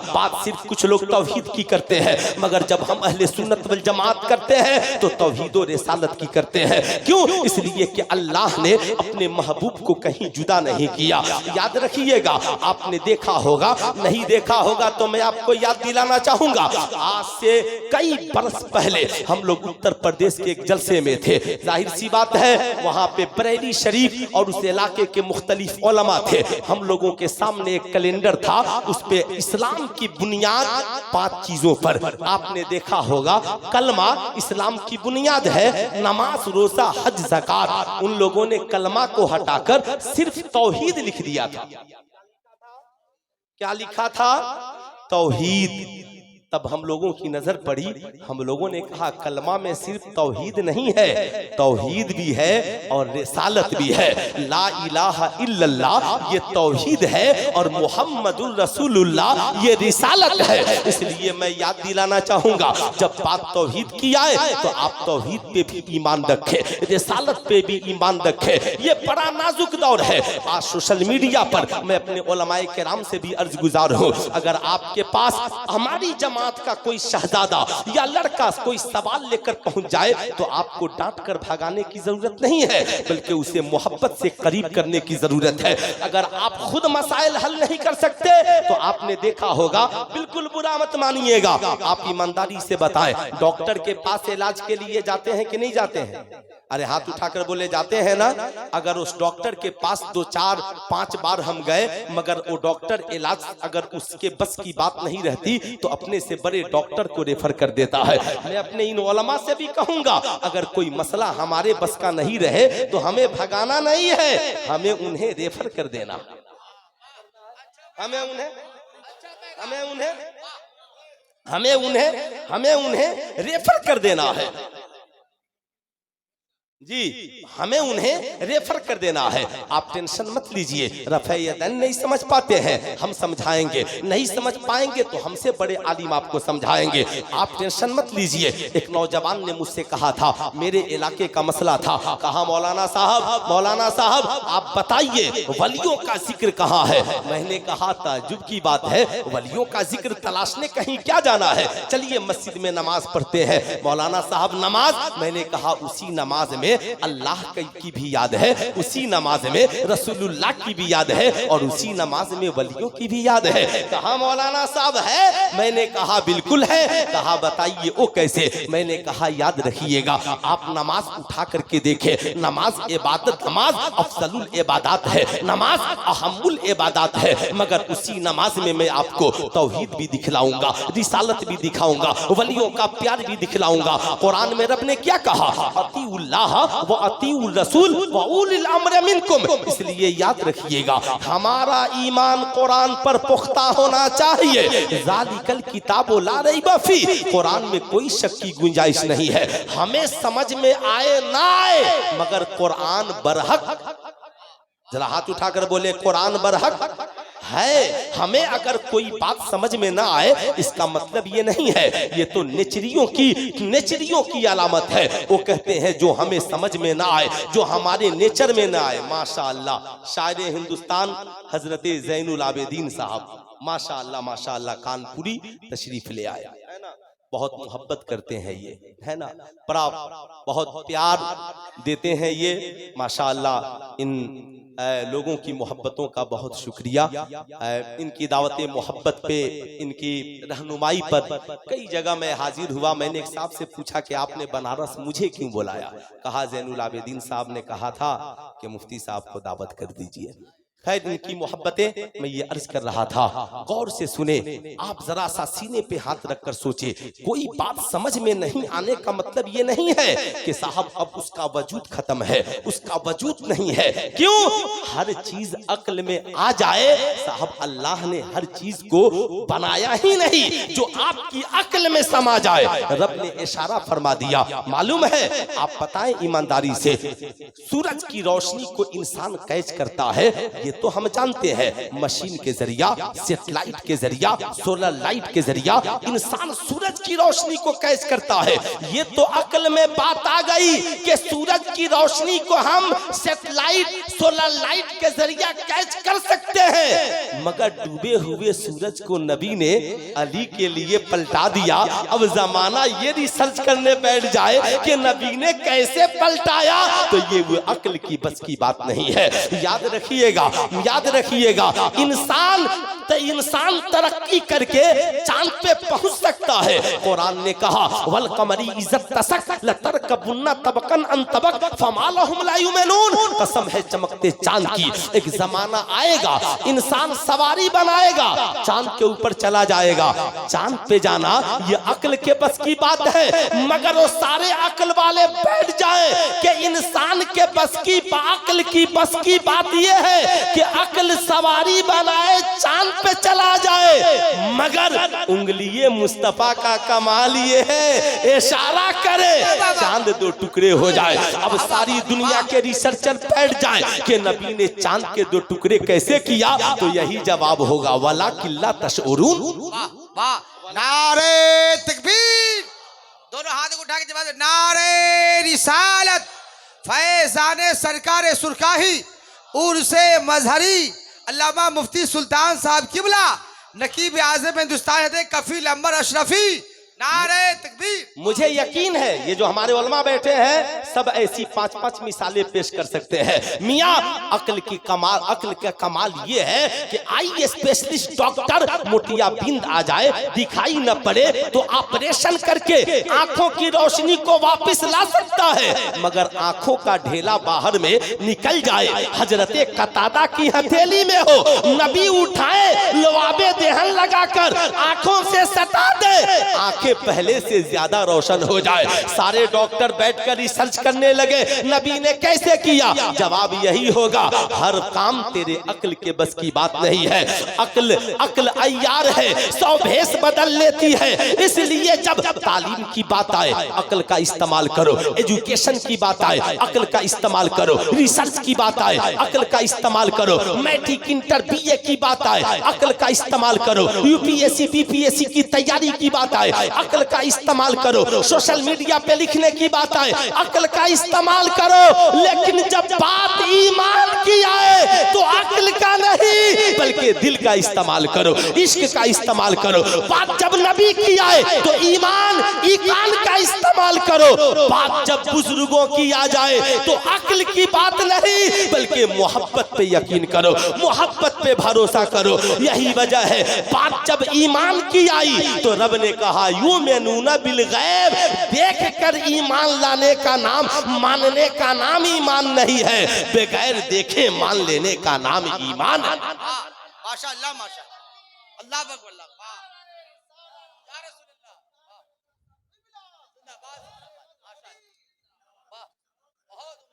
बात सिर्फ कुछ लोग तौहीद की करते हैं, मगर जब हम अहले सुन्नत वल जमात करते हैं तो तौहीद और रिसालत की करते हैं। क्यों? इसलिए कि अल्लाह ने अपने महबूब को कहीं जुदा नहीं किया। याद रखिएगा, आपने देखा होगा, नहीं देखा होगा तो मैं आपको याद दिलाना चाहूंगा। आज से कई बरस पहले हम लोग उत्तर प्रदेश के एक जलसे में थे। जाहिर सी बात है, वहां पे बरेली शरीफ और उस इलाके के मुख्तलिफ उलमा थे। हम लोगों के सामने एक कैलेंडर था, उस पे इस्लाम की बुनियाद 5 चीजों पर। आपने देखा होगा, कलमा इस्लाम की बुनियाद है, नमाज, रोजा, हज, ज़कात। उन लोगों ने कलमा को हटाकर सिर्फ तौहीद लिख दिया था। क्या लिखा था? तौहीद। तब हम लोगों की नजर पड़ी, हम लोगों ने कहा कलमा में सिर्फ तौहीद नहीं है, तौहीद भी है और रिसालत भी है। ला इलाहा इल्लल्लाह ये तौहीद है और मुहम्मदुर रसूलुल्लाह ये रिसालत है। इसलिए मैं याद दिलाना चाहूंगा, जब बात तौहीद की आए तो आप तौहीद पे भी ईमान रखें, रिसालत पे भी ईमान रखें। ये बड़ा नाजुक दौर है। आज सोशल मीडिया पर मैं अपने उलमाए किराम से भी अर्ज गुजार हूँ, अगर आपके पास हमारी जमात का कोई शहजादा या लड़का कोई सवाल लेकर पहुंच जाए तो आपको डांट कर भगाने की जरूरत नहीं है, बल्कि उसे मोहब्बत से करीब करने की जरूरत है। अगर आप खुद मसाइल हल नहीं कर सकते तो आपने देखा होगा, बिल्कुल बुरा मत मानिएगा, आप ईमानदारी से बताएं, डॉक्टर के पास इलाज के लिए जाते हैं कि नहीं जाते हैं? अरे हाथ उठाकर बोले जाते हैं ना। अगर उस डॉक्टर के पास 2, 4, 5 बार हम गए, मगर वो डॉक्टर इलाज अगर उसके बस की बात नहीं रहती तो अपने से बड़े डॉक्टर को रेफर कर देता है। मैं अपने इन उलमा से भी कहूंगा, अगर कोई मसला हमारे बस का नहीं रहे तो हमें भगाना नहीं है, हमें उन्हें रेफर कर देना, हमें उन्हें रेफर कर देना है जी, हमें उन्हें रेफर कर देना है। आप टेंशन मत लीजिए, रफ़े यदैन नहीं समझ पाते हैं, हम समझाएंगे, नहीं समझ पाएंगे तो हमसे बड़े आलिम आपको समझाएंगे। आप टेंशन मत लीजिए। एक नौजवान ने मुझसे कहा था, मेरे इलाके का मसला था, कहा मौलाना साहब आप बताइए वलियों का जिक्र कहाँ है? मैंने कहा ताज्जुब की बात है, वलियों का जिक्र तलाशने कहीं क्या जाना है, चलिए मस्जिद में नमाज पढ़ते हैं। मौलाना साहब नमाज? मैंने कहा उसी नमाज में अल्लाह की भी याद है, उसी नमाज में रसूलुल्लाह की भी याद है और उसी नमाज में वलियों की भी याद है। कहा मौलाना साहब है? मैंने कहा बिल्कुल है। कहा बताइए वो कैसे? मैंने कहा याद रखिएगा, आप नमाज उठा करके देखें, नमाज इबादत, नमाज अफजलुल इबादत है, नमाज अहमुल इबादत है, मगर उसी नमाज में मैं आपको तौहीद भी दिखलाऊंगा, रिसालत भी दिखाऊंगा, वलियों का प्यार भी दिखलाऊंगा। कुरान में रब ने क्या कहा? अतीउल्लाह व अतीउर रसूल व उलिल अम्र मिनकुम। इसलिए याद रखिएगा, हमारा ईमान कुरान पर पुख्ता होना चाहिए। ज़ालिकल किताबु ला रैब फी, कुरान में कोई शक की गुंजाइश नहीं है। हमें समझ में आए ना आए, मगर कुरान बरहक, जरा हाथ उठाकर बोले कुरान बरहक है। हमें अगर कोई बात समझ में ना आए, इसका मतलब ये नहीं है, ये तो नेचरियों की अलामत है। वो कहते हैं जो हमें समझ में ना आए, जो हमारे नेचर में ना आए। माशाअल्लाह, शायर हिंदुस्तान हजरत ज़ैनुल आबिदीन साहब माशाअल्लाह कानपुरी तशरीफ ले आया है ना। बहुत मोहब्बत करते हैं ये, है ना, बहुत प्यार देते हैं ये, माशाअल्लाह। इन लोगों की मोहब्बतों का बहुत शुक्रिया। इनकी दावत मोहब्बत पे, इनकी रहनुमाई पर कई जगह मैं हाजिर हुआ। मैंने एक साहब से पूछा कि आपने बनारस मुझे क्यों बुलाया? कहा ज़ैनुल आबिदीन साहब ने कहा था कि मुफ्ती साहब को दावत कर दीजिए। खैर, इनकी मोहब्बतें मैं ये अर्ज कर रहा था, गौर से सुने। आप जरा सा सीने पे हाथ रखकर सोचे, कोई बात समझ में नहीं आने का मतलब ये नहीं है कि साहब अब उसका वजूद खत्म है, उसका वजूद नहीं है। क्यों? हर चीज अक्ल में आ जाए, साहब अल्लाह ने हर चीज को बनाया ही नहीं जो आपकी अक्ल में समा जाए। रब ने इशारा फरमा दिया। मालूम है, आप बताएं ईमानदारी से, सूरज की रोशनी को इंसान कैच करता है, ये तो हम जानते हैं मशीन के जरिया, सेटेलाइट के जरिया, सोलर लाइट के जरिया इंसान सूरज की रोशनी को कैच करता है। ये तो अक्ल में बात आ गई कि सूरज की रोशनी को हम सेटेलाइट, सोलर लाइट के जरिया कैच कर सकते हैं, मगर डूबे हुए सूरज को नबी ने अली के लिए पलटा दिया। अब जमाना ये रिसर्च करने बैठ जाए कि नबी ने कैसे पलटाया, तो ये वो अक्ल की बस की बात नहीं है। याद रखिएगा, याद रखिएगा, इंसान तरक्की करके चांद पे पहुंच सकता है। कुरान ने कहा वल कमरी इज्जत तसक लतरकबुन्ना तबकन अन तबक फमा लहुम ला युमिनून। कसम है चमकते चांद की, एक जमाना आएगा इंसान सवारी बनाएगा, चांद के ऊपर चला जाएगा। चांद पे जाना ये अक्ल के बस की बात है, मगर वो सारे अक्ल वाले बैठ जाए कि इंसान के बस की, अक्ल की बस की बात ये है कि अक्ल सवारी बनाए चांद पे चला जाए, मगर उंगली मुस्तफा का कमाल ये है इशारा करे चांद दो टुकड़े हो जाए। अब सारी दुनिया के रिसर्चर बैठ जाए कि नबी ने चांद के दो टुकड़े कैसे किया, तो यही जवाब होगा वला किल्ला तशउरून। नारे तकबीर, दोनों हाथों को उठा के जवाब, नारे रिसालत, फैजाने सरकार सुरखाही, उर्से मजहरी, अल्लामा मुफ्ती सुल्तान साहब किबला, नकीब आज़म हिंदुस्तान कफील अंबर अशरफी, नारे तकबीर। मुझे यकीन है ये जो हमारे उलमा बैठे हैं सब ऐसी 5-5 मिसालें पेश कर सकते हैं। मियाँ अक्ल की कमाल, अक्ल का कमाल ये है कि आई स्पेशलिस्ट डॉक्टर मोतियाबिंद आ जाए, दिखाई न पड़े तो ऑपरेशन करके आंखों की रोशनी को वापस ला सकता है, मगर आंखों का ढेला बाहर में निकल जाए, हजरते कतादा की हथेली में हो, नबी उठाए लवाबे देहन लगाकर आंखों से सटा दे, पहले से ज्यादा रोशन हो जाए। सारे डॉक्टर बैठकर रिसर्च करने लगे नबी ने कैसे किया, जवाब यही होगा हर काम तेरे अक्ल के बस की बात नहीं है। अक्ल अय्यार है, 100 भेष बदल लेती है, इसलिए जब तालीम की बात आए अक्ल का इस्तेमाल करो, एजुकेशन की बात आए अक्ल का इस्तेमाल करो, रिसर्च की बात आए अक्ल का इस्तेमाल करो, मैट्रिक इंटर बीए की बात आए अक्ल का इस्तेमाल करो, यूपीएससी बीपीएससी की तैयारी की बात आए अक्ल का इस्तेमाल करो, सोशल मीडिया पे लिखने की बात आए अक्ल का इस्तेमाल करो, लेकिन जब बात ईमान की आए तो अक्ल का नहीं बल्कि दिल का इस्तेमाल करो, इश्क का इस्तेमाल करो। बात जब नबी की आए तो ईमान का इस्तेमाल करो, बात जब बुजुर्गों की आ जाए तो अक्ल की बात नहीं बल्कि मोहब्बत पे यकीन करो, मोहब्बत पे भरोसा करो। यही वजह है बात जब ईमान की आई तो रब ने कहा युमिनूना बिल गैब, देख कर ईमान लाने का नाम, मानने का नाम ईमान नहीं है, बगैर देखे मान लेने का नाम ईमान है। माशाअल्लाह माशाअल्लाह, अल्लाह अकबर,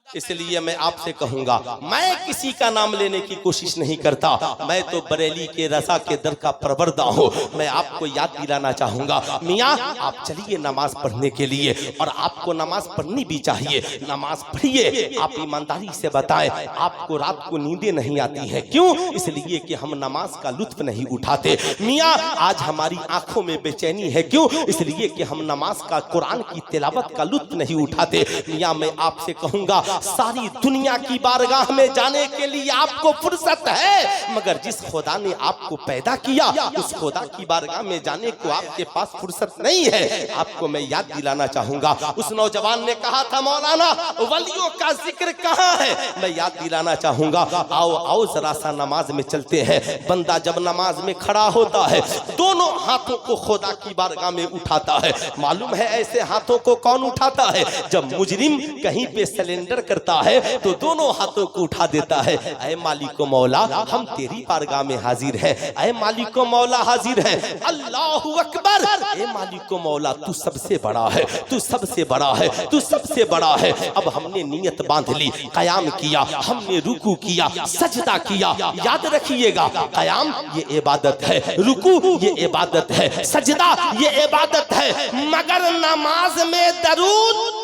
इसलिए मैं आपसे कहूंगा, मैं किसी का नाम लेने की कोशिश नहीं करता, मैं तो बरेली के रजा के दर का परवरदा हूँ। मैं आपको याद दिलाना चाहूंगा, मियाँ आप चलिए नमाज पढ़ने के लिए, और आपको नमाज पढ़नी भी चाहिए, नमाज पढ़िए। आप ईमानदारी से बताएं आपको रात को नींदें नहीं आती हैं, क्यों? इसलिए कि हम नमाज का लुत्फ नहीं उठाते। मियाँ आज हमारी आंखों में बेचैनी है, क्यों? इसलिए कि हम नमाज का, कुरान की तिलावत का लुत्फ नहीं उठाते। मियाँ मैं आपसे कहूंगा, सारी दुनिया की बारगाह में जाने के लिए आपको फुर्सत है, मगर जिस खुदा ने आपको पैदा किया उस खुदा की बारगाह में जाने को आपके पास फुर्सत नहीं है। आपको मैं याद दिलाना चाहूंगा, उस नौजवान ने कहा था मौलाना वलियों का जिक्र कहाँ है? मैं याद दिलाना चाहूंगा, आओ आओ जरा सा नमाज में चलते हैं। बंदा जब नमाज में खड़ा होता है दोनों हाथों को खुदा की बारगाह में उठाता है। मालूम है ऐसे हाथों को कौन उठाता है? जब मुजरिम कहीं पे सिलेंडर करता है तो दोनों हाथों को उठा देता है, ऐ मालिको मौला हम तेरी बारगाह में हाजिर हैं, ऐ मालिको मौला हाजिर हैं, अल्लाहु अकबर, ऐ मालिको मौला तू सबसे बड़ा है, तू सबसे बड़ा है, तू सबसे बड़ा है। अब हमने नियत बांध ली, कयाम किया, हमने रुकू किया, सजदा किया। याद रखिएगा कयाम ये इबादत है, रुकू ये इबादत है, सजदा ये इबादत है, मगर नमाज में दरूद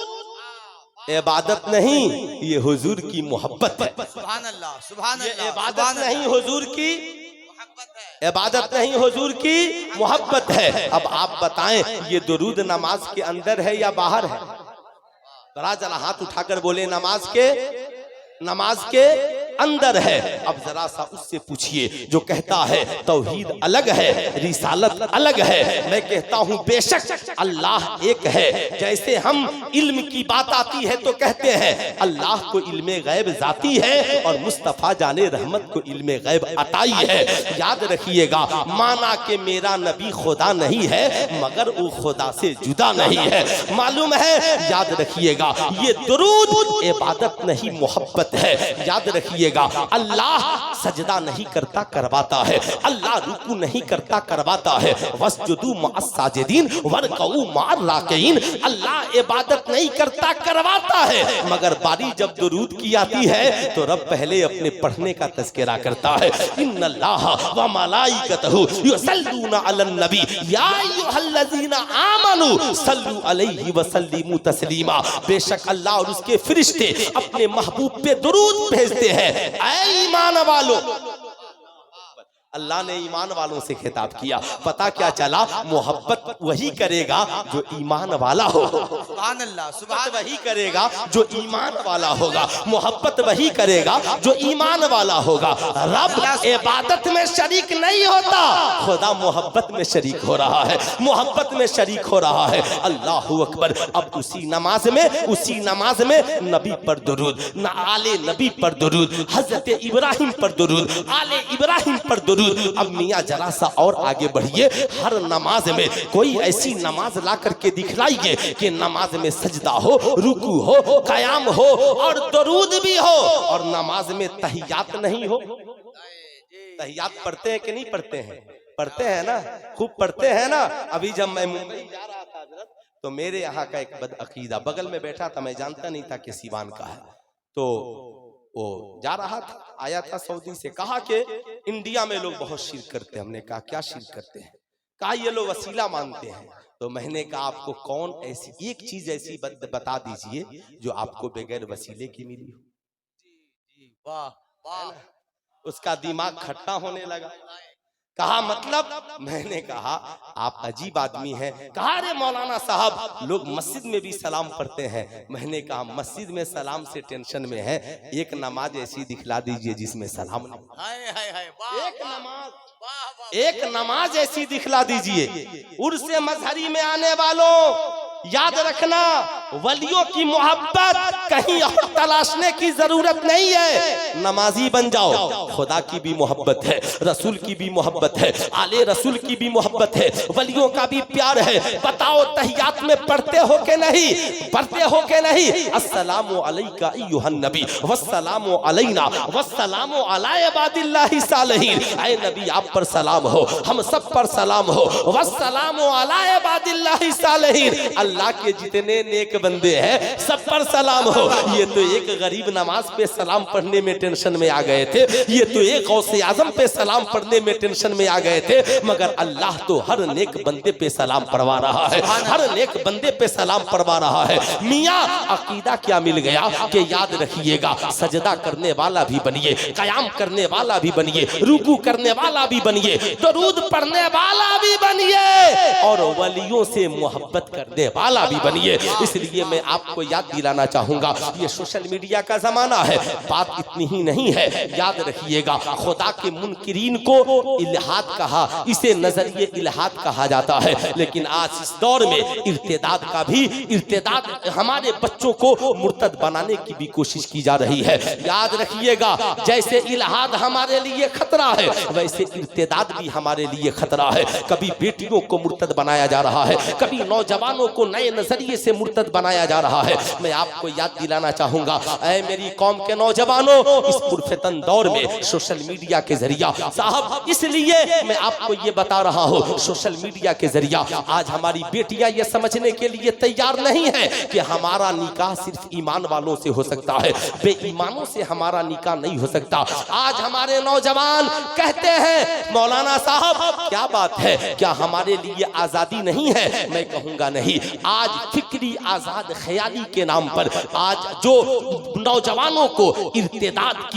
इबादत नहीं, ये हुजूर की मोहब्बत है। सुभान अल्लाह, सुभान ये अल्लाह, इबादत सुभान नहीं, अल्लाह। हुजूर की मोहब्बत है। इबादत नहीं, हुजूर की मोहब्बत है। अब आप बताएं, ये दुरूद नमाज के अंदर है या बाहर है? जरा जरा हाथ उठाकर बोले, नमाज के अंदर है। अब जरा सा उससे पूछिए जो कहता है तौहीद अलग है, रिसालत अलग है। मैं कहता हूं बेशक अल्लाह एक है। जैसे हम इल्म की बात आती है तो कहते हैं अल्लाह को इल्मे गैब जाती है और मुस्तफ़ा जाने रहमत को इल्मे गैब अताई है। याद रखिएगा, माना कि मेरा नबी खुदा नहीं है मगर वो खुदा से जुदा नहीं है, मालूम है। याद रखिएगा, ये दुरूद इबादत नहीं, मोहब्बत है। याद रखिएगा, अल्लाह सजदा नहीं करता करवाता है, अल्लाह रुकू नहीं करता करवाता है। वस्जुदू मअस साजिदीन वरकऊ मअर राकिईन। अल्लाह इबादत नहीं करता करवाता है, मगर बारी जब दुरूद की आती है तो रब पहले अपने पढ़ने का तज़किरा करता है। इन्नल्लाह व मलाइकतहु युसल्लूना अलन नबी या अय्युहल्लज़ीना आमनू सल्लू अलैहि व सल्लिमू तस्लीमा। बेशक अल्लाह और उसके फरिश्ते अपने महबूब पे दुरूद भेजते हैं। ऐ ईमान वालों, अल्लाह ने ईमान वालों से खिताब किया। पता क्या चला, मोहब्बत वही करेगा जो ईमान वाला हो। सुभान अल्लाह, सुभान वही करेगा जो ईमान वाला होगा, मोहब्बत वही करेगा जो ईमान वाला होगा। रब इबादत में शरीक नहीं होता, खुदा मोहब्बत में शरीक हो रहा है, मोहब्बत में शरीक हो रहा है। अल्लाह अकबर। अब उसी नमाज में नबी पर दुरूद, न आले नबी पर दुरूद, हजरत इब्राहिम पर दुरूद, आले इब्राहिम पर दुरूद। अब मियाँ जरा सा और आगे बढ़िए, हर नमाज में कोई ऐसी नमाज ला करके दिखलाइए कि नमाज में सजदा हो, रुकू हो, कयाम हो और दुरूद भी हो, और नमाज में तहियात नहीं हो। तहियात पढ़ते हैं कि नहीं पढ़ते हैं? पढ़ते हैं ना, खूब पढ़ते हैं ना। अभी जब मैं मुंबई जा रहा था तो मेरे यहाँ का एक बदअकीदा बगल में बैठा था, मैं जानता नहीं था कि सिवान का है, तो वो जा रहा था, आया था सऊदी से, कहा कि इंडिया में लोग बहुत शिर्क करते हैं। हमने कहा क्या शिर्क करते हैं? कहा ये लोग वसीला मानते हैं। तो मैंने कहा आपको कौन ऐसी एक चीज ऐसी बता दीजिए जो आपको बगैर वसीले की मिली हो। वाह वाह, उसका दिमाग खट्टा होने लगा। कहा मतलब? मैंने कहा आप अजीब आदमी हैं। कहा अरे मौलाना साहब, लोग मस्जिद में भी सलाम पढ़ते हैं। मैंने कहा मस्जिद में सलाम से टेंशन में है, एक नमाज ऐसी दिखला दीजिए जिसमें सलाम नहीं। हाय हाय हाय, वाह, एक नमाज ऐसी दिखला दीजिए। उर्स मजहरी में आने वालों, याद रखना, वलियों की मोहब्बत कहीं और तलाशने की जरूरत नहीं है। नमाजी बन जाओ, खुदा की भी मोहब्बत है, रसूल की भी मोहब्बत है, आले रसूल की भी मोहब्बत है, वलियों का भी प्यार है। बताओ तहियात में पढ़ते हो के नहीं? पढ़ते हो के नहीं? अस्सलामु अलैका अय्युहन नबी वस्सलामु अलैना वस्सलामु अला इबादिल्लाहि सालिहीन। ऐ नबी आप पर सलाम हो, हम सब पर सलाम हो। वस्सलामु अला इबादिल्लाहि सालिहीन। अल्लाह के जितने नेक बंदे हैं सब पर सलाम हो। ये तो एक गरीब नमाज पे सलाम पढ़ने में टेंशन में आ गए थे, ये तो एक गौसे आजम पे सलाम पढ़ने में टेंशन में आ गए थे, मगर अल्लाह तो हर नेक बंदे पे सलाम पढ़वा रहा है, हर नेक बंदे पे सलाम पढ़वा रहा है। मियाँ अकीदा क्या मिल गया कि याद रखिएगा, सजदा करने वाला भी बनिए, कयाम करने वाला भी बनिए, रुकू करने वाला भी बनिए, दरूद पढ़ने वाला भी बनिए और वलियों से मोहब्बत करने वाला भी बनिए। इसलिए मैं आपको याद दिलाना चाहूंगा, ये सोशल मीडिया का जमाना है, बात इतनी ही नहीं है। याद रखिएगा, खुदा के मुनकिरीन को इल्हाद कहा, इसे नजरिए इल्हाद कहा जाता है। लेकिन आज इस दौर में इर्तिदाद हमारे बच्चों को मुर्तद बनाने की भी कोशिश की जा रही है। याद रखिएगा, जैसे इल्हाद हमारे लिए खतरा है, वैसे इर्तिदाद भी हमारे लिए खतरा है। कभी बेटियों को मुर्तद बनाया जा रहा है, कभी नौजवानों को नए नजरिए से मुर्तद बनाया जा रहा है। मैं आपको याद दिलाना चाहूंगा, ऐ मेरी कौम के नौजवानों, इस पुरफितन दौर में सोशल मीडिया के जरिया साहब, इसलिए मैं आपको ये बता रहा हूँ, सोशल मीडिया के जरिया आज हमारी बेटियां ये समझने के लिए तैयार नहीं है कि हमारा निकाह सिर्फ ईमान वालों से हो सकता है, बेईमानों से हमारा निकाह नहीं हो सकता। आज हमारे नौजवान कहते हैं मौलाना साहब क्या बात है, क्या हमारे लिए आजादी आज़ादी नहीं है, मैं कहूँगा नहीं। आज फिक्री आज़ाद ख्याली के नाम पर आज जो नौजवानों को इर्तिदाद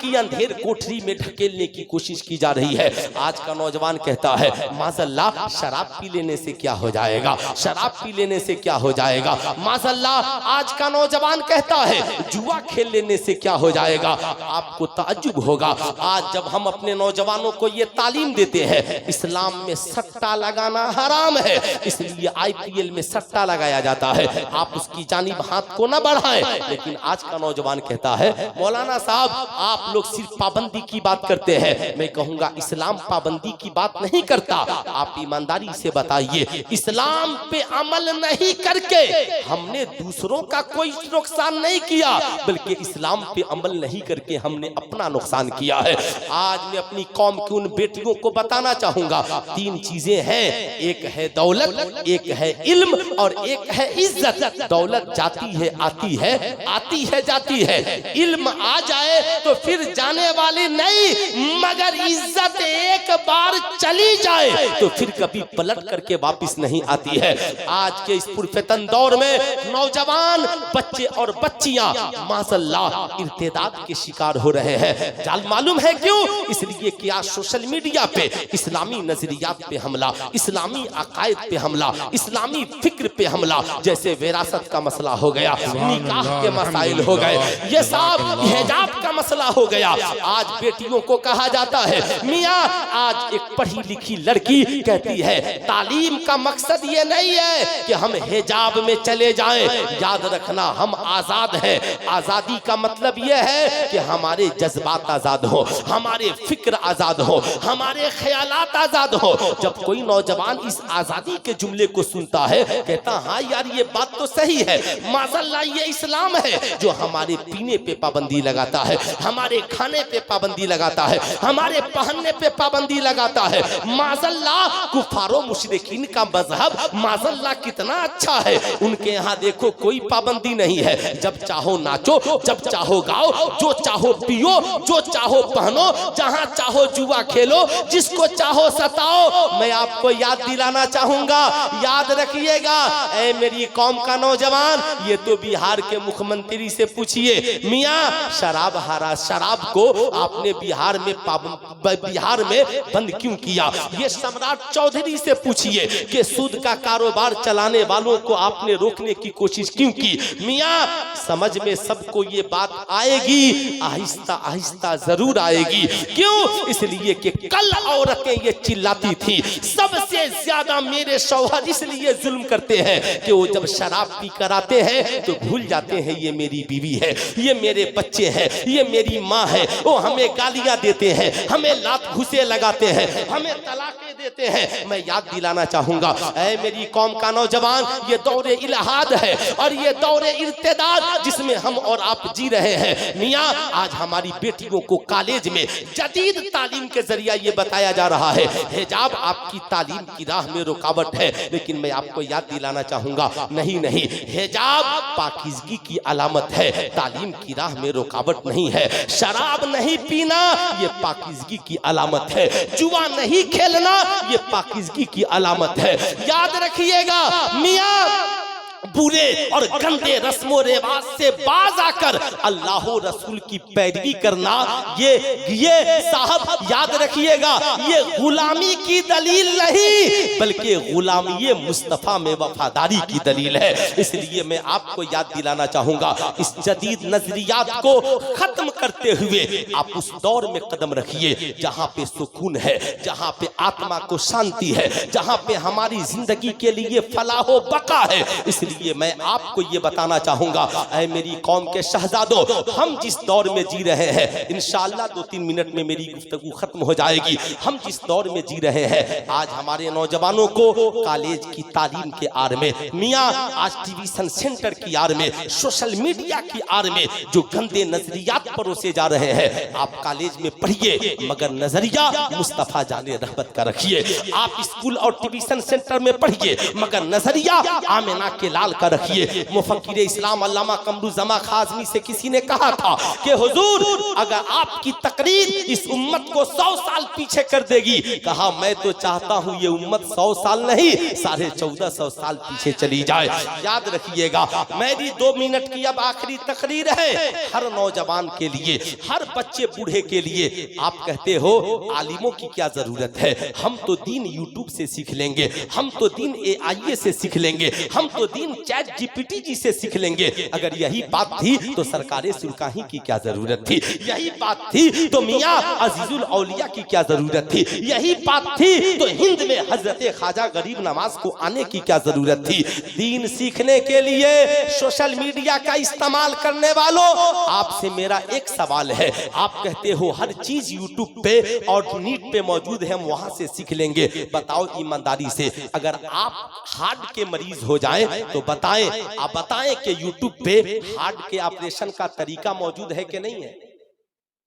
की अंधेर कोठरी में ढकेलने की कोशिश की जा रही है। आज का नौजवान कहता है माज़अल्लाह शराब पी लेने से क्या हो जाएगा, शराब पी लेने से क्या हो जाएगा। माज़अल्लाह आज का नौजवान कहता है जुआ खेल लेने से क्या हो जाएगा। आपको ताज्जुब होगा आज जब हम अपने नौजवानों को ये तालीम देते हैं इस्लाम में सट्टा लगाना हराम है, इसलिए IPL में सट्टा लगाया जाता है। आप उसकी जानिब हाथ को न बढ़ाएं। लेकिन आज का नौजवान कहता है मौलाना साहब आप लोग सिर्फ पाबंदी की बात करते हैं। मैं कहूंगा इस्लाम पाबंदी की बात नहीं करता। आप ईमानदारी से बताइए, इस्लाम पे अमल नहीं करके हमने दूसरों का कोई नुकसान नहीं किया, बल्कि इस्लाम पे अमल नहीं करके हमने अपना नुकसान किया है। आज मैं अपनी कौम की उन बेटियों को बताना चाहूंगा 3 चीजें हैं, एक है दौलत, एक है इल्म और एक है इज्जत। दौलत जाती है आती है, आती है जाती है। इल्म आ जाए तो फिर जाने वाली नहीं, मगर इज्जत एक बार चली जाए तो फिर कभी पलट करके वापस नहीं आती है। आज के इस पुरफेतन दौर में नौजवान बच्चे और बच्चियां माशाअल्लाह इर्तिदाद के शिकार हो रहे हैं। जाल मालूम है क्यों? इसलिए कि आज सोशल मीडिया पे इस्लामी नजरियात पे हमला, इस्लामी अकायद पे हमला, इस्लामी फिक्र पे हमला, जैसे विरासत का मसला हो गया, निकाह के मसाइल हो गए, ये सब हिजाब का मसला हो गया। आज बेटियों को कहा जाता है मियाँ, आज एक पढ़ी लिखी लड़की कहती है तालीम का मकसद ये नहीं है कि हम हिजाब में चले जाएं। याद रखना हम आजाद हैं। आजादी का मतलब ये है कि हमारे जज्बात आजाद हो, हमारे फिक्र आजाद हो, हमारे ख्यालात आजाद हो। जब कोई नौजवान इस आजादी के जुमले को सुनता है कहता हाँ यार ये बात तो सही है, माज़अल्लाह ये इस्लाम है जो हमारे पीने पे पाबंदी लगाता है, हमारे खाने पे पाबंदी लगाता है, हमारे पहनने पे पाबंदी लगाता है। माज़अल्लाह कुफारो मुशरिकीन का मजहब माज़अल्लाह कितना अच्छा है। उनके यहाँ देखो कोई पाबंदी नहीं है, जब चाहो नाचो, जब चाहो गाओ, जो चाहो पियो, जो चाहो पहनो, जहाँ चाहो जुआ खेलो, जिसको चाहो सताओ। मैं आपको याद दिलाना चाहूंगा, याद रखिएगा ऐ मेरी कौम का नौजवान, ये तो बिहार के मुख्यमंत्री से पूछिए मियाँ शराब हरा, शराब को आपने बिहार में बंद क्यों किया। ये सम्राट चौधरी से पूछिए कि सूद का कारोबार चलाने वालों को आपने रोकने की कोशिश क्यों की। मियाँ समझ में सबको ये बात आएगी, आहिस्ता आहिस्ता जरूर आएगी। क्यों? इसलिए कि कल औरतें ये चिल्लाती थी सबसे ज्यादा मेरे शौहर इसलिए जुल्म करते हैं कि वो जब शराब पी कर आते हैं तो भूल जाते हैं ये मेरी बीवी है, ये मेरे बच्चे हैं, ये मेरी माँ है। वो हमें गालियां देते हैं, हमें लात घुसे लगाते हैं, हमें तलाकें देते हैं। मैं याद दिलाना चाहूंगा ऐ मेरी कौम का नौजवान, ये दौरे इल्हाद है और ये दौरे इर्तिदाद जिसमें हम और आप जी रहे हैं। मियाँ आज हमारी बेटियों को कॉलेज में जदीद तालीम के जरिए ये बताया जा रहा है हिजाब आपकी तालीम की राह में रुकावट है। लेकिन मैं आपको याद दिलाना चाहूंगा नहीं नहीं, हिजाब पाकीज़गी की अलामत है, तालीम की राह में रुकावट नहीं है। शराब नहीं पीना ये पाकीज़गी की अलामत है, जुआ नहीं खेलना ये पाकीज़गी की अलामत है। याद रखिएगा मियाँ, बुरे और गंदे रस्मो रिवाज से बाज आकर अल्लाह रसूल की पैरवी करना ये साहब याद रखिएगा ये गुलामी की दलील नहीं बल्कि गुलामी मुस्तफ़ा में वफादारी की दलील है। इसलिए मैं आपको याद दिलाना चाहूंगा इस जदीद नजरियात को खत्म करते हुए आप उस दौर में कदम रखिए जहां पे सुकून है, जहां पे आत्मा को शांति है, जहां पे हमारी जिंदगी के लिए फलाहो बका है। इसलिए मैं आपको ये बताना चाहूंगा ऐ मेरी कौम के शहजादों, हम जिस दौर में जी रहे हैं इंशाअल्लाह 2-3 मिनट में मेरी गुफ्तगू खत्म हो जाएगी। हम जिस दौर में जी रहे हैं आज हमारे नौजवानों को कॉलेज की तालीम के आड़ में मियाँ आज ट्यूशन सेंटर की आड़ में सोशल मीडिया की आड़ में जो गंदे नजरियात परोसे जा रहे हैं, आप कॉलेज में पढ़िए मगर नजरिया मुस्तफा जाने रहमत का रखिए। आप स्कूल और ट्यूशन सेंटर में पढ़िए मगर नजरिया आमिना के लाल डाल कर रखिए। मुफक्किर इस्लाम अल्लामा कमरुज़्ज़मा खाज़मी से किसी ने कहा था कि हुजूर अगर आपकी तकरीर इस उम्मत को 100 साल पीछे कर देगी, कहा मैं तो चाहता हूं ये उम्मत 100 साल नहीं 1450 साल पीछे चली जाए। याद रखिएगा, मेरी 2 मिनट की अब आखिरी तकरीर है। हर नौजवान के लिए, हर बच्चे बूढ़े के लिए, आप कहते हो आलिमों की क्या जरूरत है, हम तो दीन यूट्यूब से सीख लेंगे, हम तो दीन AI से सीख लेंगे, हम तो दीन चैट GPT जी से सीख लेंगे। अगर यही बात थी तो सरकारे सुरकाही की क्या जरूरत थी, यही बात थी तो मियां अजीजुल औलिया की क्या जरूरत थी, यही बात थी तो हिंद में हजरत ख्वाजा गरीब नवाज को आने की क्या जरूरत थी। दीन सीखने के लिए सोशल मीडिया का इस्तेमाल करने वालों, आपसे मेरा एक सवाल है। आप कहते हो हर चीज यूट्यूब पे और नीट पे मौजूद है, हम वहां से सीख लेंगे। बताओ ईमानदारी से, अगर आप हार्ट के मरीज हो जाएं तो बताएं, आप बताएं कि यूट्यूब पे हार्ट के ऑपरेशन का तरीका मौजूद है कि नहीं है?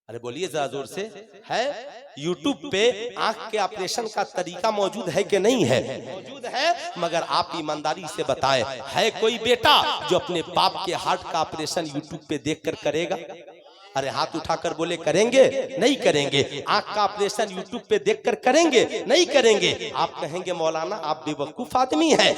अरे बोलिए जरा जोर से, है? यूट्यूब पे आंख के ऑपरेशन का तरीका मौजूद है कि नहीं है? मौजूद है, मगर आप ईमानदारी से बताएं, है कोई बेटा जो अपने बाप के हार्ट का ऑपरेशन यूट्यूब पे देखकर करेगा? अरे हाथ उठाकर बोले करेंगे? नहीं करेंगे। आंख का ऑपरेशन यूट्यूब पे देखकर करेंगे? नहीं करेंगे। आप कहेंगे मौलाना आप बेवकूफ आदमी हैं।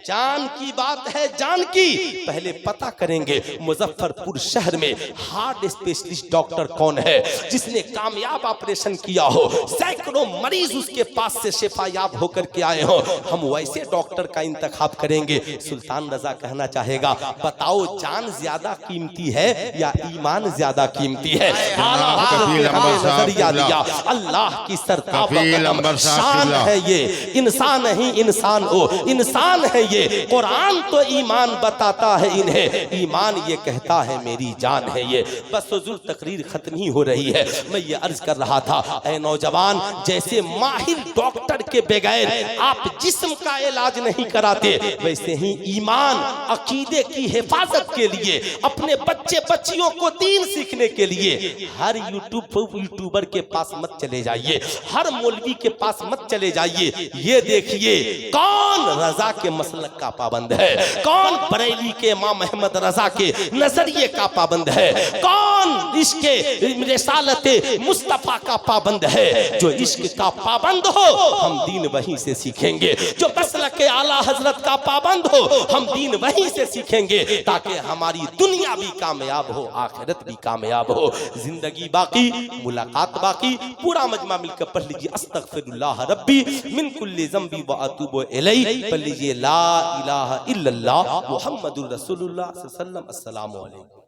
जान की बात है, जान की। पहले पता करेंगे मुजफ्फरपुर शहर में हार्ट स्पेशलिस्ट डॉक्टर कौन है जिसने कामयाब ऑपरेशन किया हो, सैकड़ों मरीज उसके पास से शिफायाब होकर के आए हो। हम वैसे डॉक्टर का इंतखाब करेंगे। सुल्तान रजा कहना चाहेगा, बताओ जान ज्यादा कीमती है या ईमान ज्यादा कीमती है? नजरिया दिया अल्लाह की सरताब शान है ये, इंसान ही इंसान हो, इंसान है ये। कुरान तो ईमान बताता है इन्हें, ईमान ये कहता है मेरी जान है ये। बस हुजूर तकरीर खत्म ही हो रही है। मैं ये अर्ज कर रहा था, ऐ नौजवान, जैसे माहिर डॉक्टर के बगैर आप जिस्म का इलाज नहीं कराते, वैसे ही ईमान अकीदे की हिफाजत के लिए अपने बच्चे बच्चियों को दीन सीखने के लिए हर यूट्यूबर के पास मत चले जाइए, हर मौलवी के पास मत चले जाइए। ये देखिए कौन रजा के मसलक का पाबंद है, कौन बरेली के इमाम अहमद रजा के नजरिए का पाबंद है, कौन इसके रिसालते मुस्तफा का पाबंद है। जो इश्क का पाबंद हो हम दीन वहीं से सीखेंगे, जो मसलक के आला हजरत का पाबंद हो हम दीन वहीं से सीखेंगे, ताकि हमारी दुनिया भी कामयाब हो, आखिरत भी कामयाब हो। जिंदगी बाकी, मुलाकात बाकी। पूरा मजमा मिलकर पढ़ लीजिए, अस्तगफिरुल्लाह रब्बी मिन कुल्ली ज़ंबी व अतूबु इलैहि। पढ़ लीजिए ला इलाहा इल्लल्लाह मुहम्मदुर रसूलुल्लाह सल्लल्लाहु अलैहि वसल्लम। अस्सलामु अलैकुम।